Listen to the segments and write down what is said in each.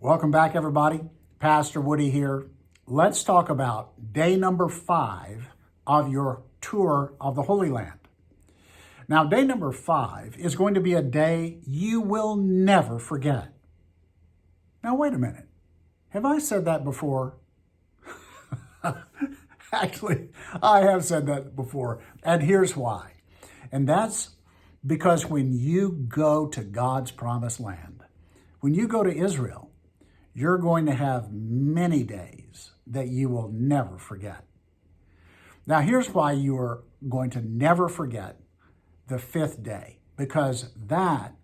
Welcome back, everybody. Pastor Woody here. Let's talk about day number 5 of your tour of the Holy Land. Now, day number 5 is going to be a day you will never forget. Now, wait a minute. Have I said that before? Actually, I have said that before, and here's why. And that's because when you go to God's promised land, when you go to Israel, you're going to have many days that you will never forget. Now, here's why you are going to never forget the 5th day, because that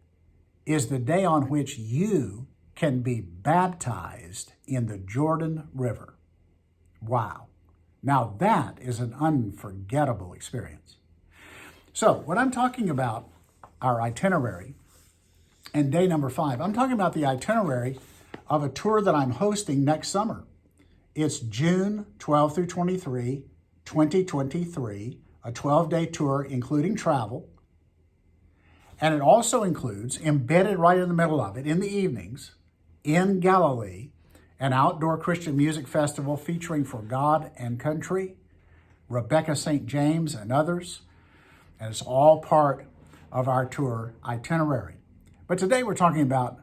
is the day on which you can be baptized in the Jordan River. Wow. Now, that is an unforgettable experience. So, when I'm talking about our itinerary and day number 5, I'm talking about the itinerary of a tour that I'm hosting next summer. It's June 12 through 23, 2023, a 12-day tour including travel. And it also includes, embedded right in the middle of it, in the evenings, in Galilee, an outdoor Christian music festival featuring For God and Country, Rebecca St. James, and others. And it's all part of our tour itinerary. But today we're talking about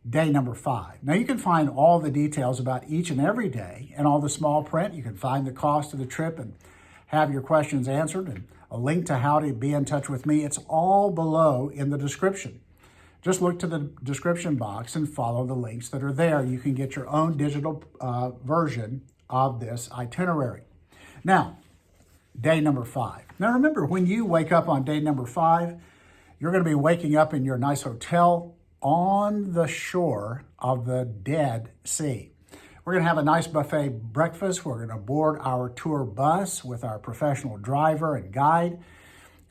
day number 5. Now, you can find all the details about each and every day and all the small print. You can find the cost of the trip and have your questions answered and a link to how to be in touch with me. It's all below in the description. Just look to the description box and follow the links that are there. You can get your own digital version of this itinerary. Now, day number 5. Now, remember, when you wake up on day number 5, you're going to be waking up in your nice hotel on the shore of the Dead Sea. We're going to have a nice buffet breakfast. We're going to board our tour bus with our professional driver and guide.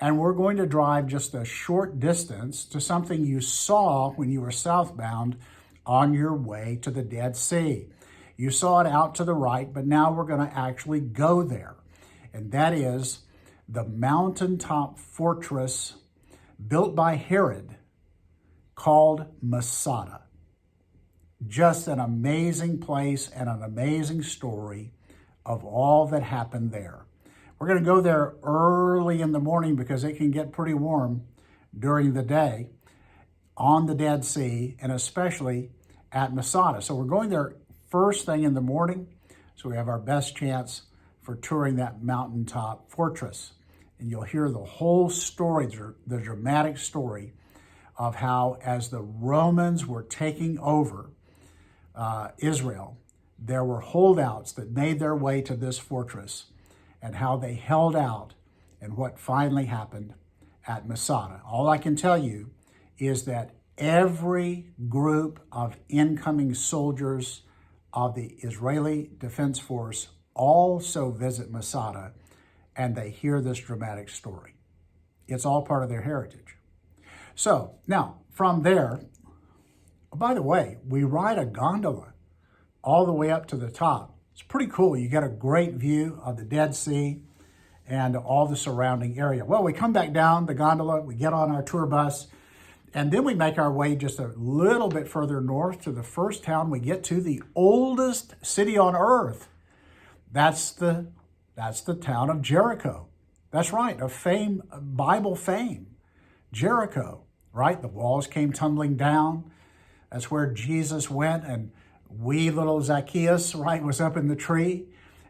And we're going to drive just a short distance to something you saw when you were southbound on your way to the Dead Sea. You saw it out to the right, but now we're going to actually go there. And that is the Mountaintop Fortress built by Herod called Masada. Just an amazing place and an amazing story of all that happened there. We're going to go there early in the morning because it can get pretty warm during the day on the Dead Sea, and especially at Masada. So we're going there first thing in the morning, so we have our best chance for touring that Mountaintop Fortress. And you'll hear the whole story, the dramatic story of how, as the Romans were taking over Israel, there were holdouts that made their way to this fortress, and how they held out and what finally happened at Masada. All I can tell you is that every group of incoming soldiers of the Israeli Defense Force also visit Masada, and they hear this dramatic story. It's all part of their heritage. So now from there, by the way, we ride a gondola all the way up to the top. It's pretty cool. You get a great view of the Dead Sea and all the surrounding area. Well, we come back down the gondola, we get on our tour bus, and then we make our way just a little bit further north to the first town we get to, the oldest city on earth. That's the town of Jericho. That's right, of fame, Bible fame. Jericho, right? The walls came tumbling down. That's where Jesus went, and wee little Zacchaeus, right, was up in the tree.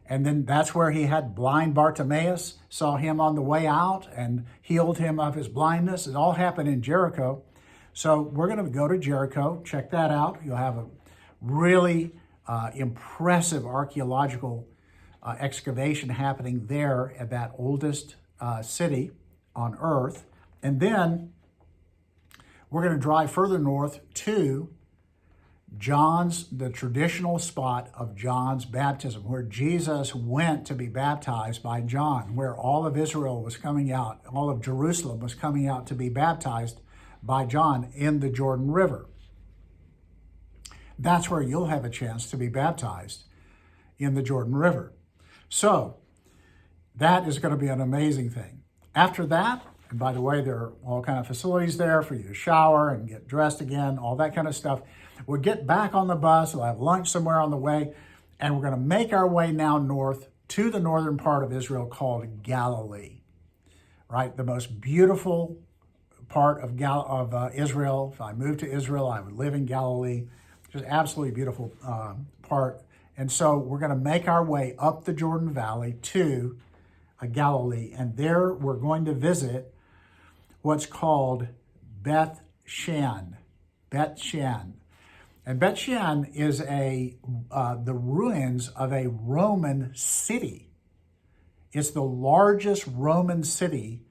And then that's where he had blind Bartimaeus, saw him on the way out and healed him of his blindness. It all happened in Jericho. So we're going to go to Jericho, check that out. You'll have a really impressive archaeological excavation happening there at that oldest city on earth. And then we're going to drive further north to the traditional spot of John's baptism, where Jesus went to be baptized by John, where all of Israel was coming out, all of Jerusalem was coming out to be baptized by John in the Jordan River. That's where you'll have a chance to be baptized, in the Jordan River. So that is going to be an amazing thing. After that, And by the way, there are all kind of facilities there for you to shower and get dressed again, all that kind of stuff. We'll get back on the bus. We'll have lunch somewhere on the way. And we're going to make our way now north to the northern part of Israel called Galilee, right? The most beautiful part of Israel. If I moved to Israel, I would live in Galilee. Just absolutely beautiful part. And so we're going to make our way up the Jordan Valley to Galilee. And there we're going to visit what's called Beth Shean. Beth Shean. And Beth Shean is the ruins of a Roman city. It's the largest Roman city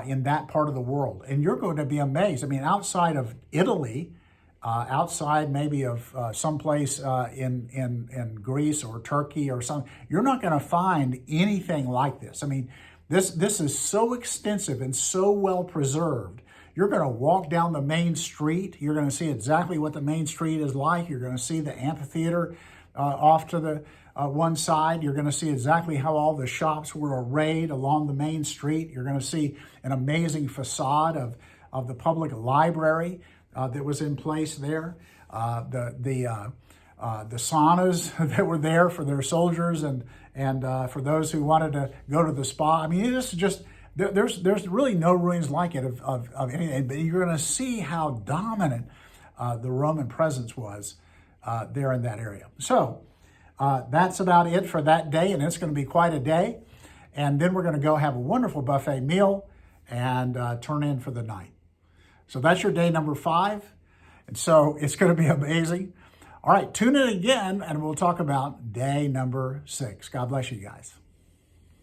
in that part of the world. And you're going to be amazed. I mean, outside of Italy, outside maybe of someplace in Greece or Turkey or something, you're not going to find anything like this. I mean, this is so extensive and so well preserved. You're going to walk down the main street. You're going to see exactly what the main street is like. You're going to see the amphitheater off to the one side. You're going to see exactly how all the shops were arrayed along the main street. You're going to see an amazing facade of the public library that was in place there. The saunas that were there for their soldiers and for those who wanted to go to the spa. I mean, it's just there's really no ruins like it of anything. But you're going to see how dominant the Roman presence was there in that area. So that's about it for that day, and it's going to be quite a day. And then we're going to go have a wonderful buffet meal and turn in for the night. So that's your day number 5. And so it's going to be amazing. All right, tune in again, and we'll talk about day number 6. God bless you guys.